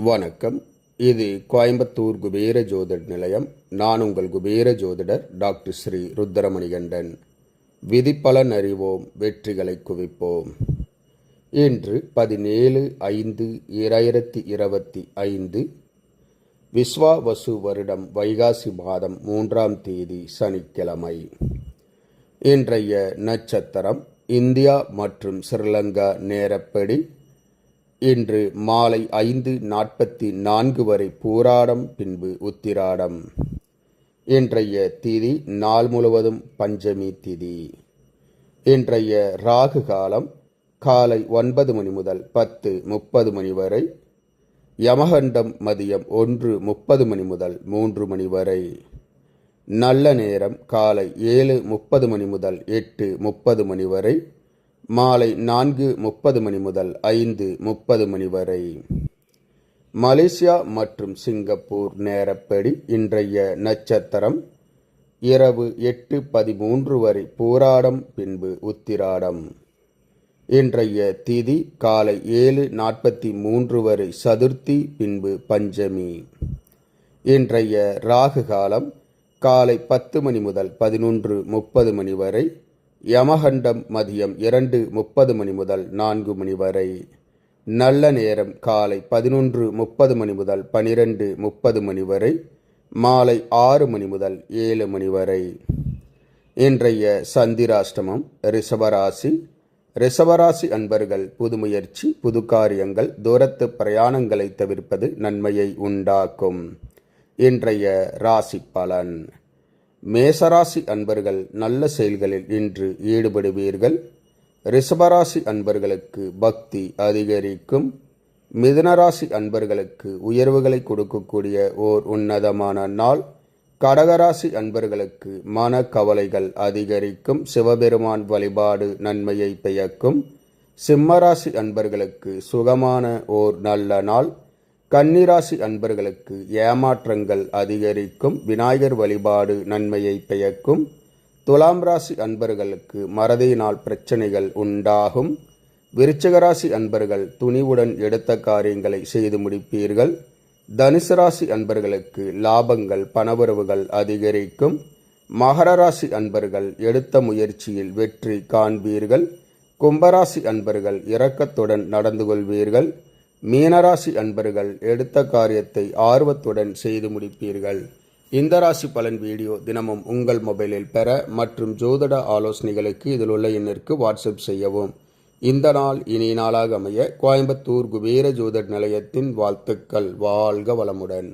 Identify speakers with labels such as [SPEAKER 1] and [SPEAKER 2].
[SPEAKER 1] வணக்கம். இது கோயம்புத்தூர் குபேர ஜோதிட நிலையம். நான் உங்கள் குபேர ஜோதிடர் டாக்டர் ஸ்ரீ ருத்ரமணிகண்டன். விதிப்பலன் அறிவோம், வெற்றிகளை குவிப்போம். இன்று 17/5/2025 விஸ்வாவசு வருடம் வைகாசி மாதம் 3ஆம் தேதி சனிக்கிழமை. இன்றைய நட்சத்திரம் இந்தியா மற்றும் ஸ்ரீலங்கா நேரப்படி இன்று மாலை 5:44 வரை பூராடம், பின்பு உத்திராடம். இன்றைய திதி நாள் முழுவதும் பஞ்சமி திதி. இன்றைய ராகு காலம் காலை 9 மணி முதல் 10:30 மணி வரை. யமகண்டம் மதியம் 1:30 மணி முதல் 3 மணி வரை. நல்ல நேரம் காலை 7:30 மணி முதல் 8:30 மணி வரை. மாலை 4:30 மணி முதல் 5:30 மணி வரை. மலேசியா மற்றும் சிங்கப்பூர் நேரப்படி இன்றைய நட்சத்திரம் இரவு 8:13 வரை பூராடம், பின்பு உத்திராடம். இன்றைய திதி காலை 7:43 வரை சதுர்த்தி, பின்பு பஞ்சமி. இன்றைய ராகு காலம் காலை 10 மணி முதல் 11:30 மணி வரை. யமகண்டம் மதியம் 2:30 மணி முதல் 4 மணி வரை. நல்ல நேரம் காலை 11:30 மணி முதல் 12:30 மணி வரை. மாலை 6 மணி முதல் 7 மணி வரை. இன்றைய சந்திராஷ்டமம் ரிஷபராசி. ரிஷபராசி அன்பர்கள் புது முயற்சி, புது காரியங்கள், தூரத்து பிரயாணங்களை தவிர்ப்பது நன்மையை உண்டாக்கும். இன்றைய ராசி பலன். மேசராசி அன்பர்கள் நல்ல செயல்களில் இன்று ஈடுபடுவீர்கள். ரிஷபராசி அன்பர்களுக்கு பக்தி அதிகரிக்கும். மிதுனராசி அன்பர்களுக்கு உயர்வுகளை கொடுக்கக்கூடிய ஓர் உன்னதமான நாள். கடகராசி அன்பர்களுக்கு மன கவலைகள் அதிகரிக்கும். சிவபெருமான் வழிபாடு நன்மையை பயக்கும். சிம்மராசி அன்பர்களுக்கு சுகமான ஓர் நல்ல நாள். கன்னிராசி அன்பர்களுக்கு ஏமாற்றங்கள் அதிகரிக்கும். விநாயகர் வழிபாடு நன்மையை பயக்கும். துலாம் ராசி அன்பர்களுக்கு மறதியினால் பிரச்சனைகள் உண்டாகும். விருச்சிகராசி அன்பர்கள் துணிவுடன் எடுத்த காரியங்களை செய்து முடிப்பீர்கள். தனுசு ராசி அன்பர்களுக்கு லாபங்கள், பணவரவுகள் அதிகரிக்கும். மகர ராசி அன்பர்கள் எடுத்த முயற்சியில் வெற்றி காண்பீர்கள். கும்பராசி அன்பர்கள் இரக்கத்துடன் நடந்து கொள்வீர்கள். மீனராசி அன்பர்கள் எடுத்த காரியத்தை ஆர்வத்துடன் செய்து முடிப்பீர்கள். இந்த ராசி பலன் வீடியோ தினமும் உங்கள் மொபைலில் பெற மற்றும் ஜோதிட ஆலோசனைகளுக்கு இதில் உள்ள எண்ணிற்கு வாட்ஸ்அப் செய்யவும். இந்த நாள் இனிய நாளாக அமைய கோயம்புத்தூர் குபேர ஜோதிட நிலையத்தின் வாழ்த்துக்கள். வாழ்க வளமுடன்.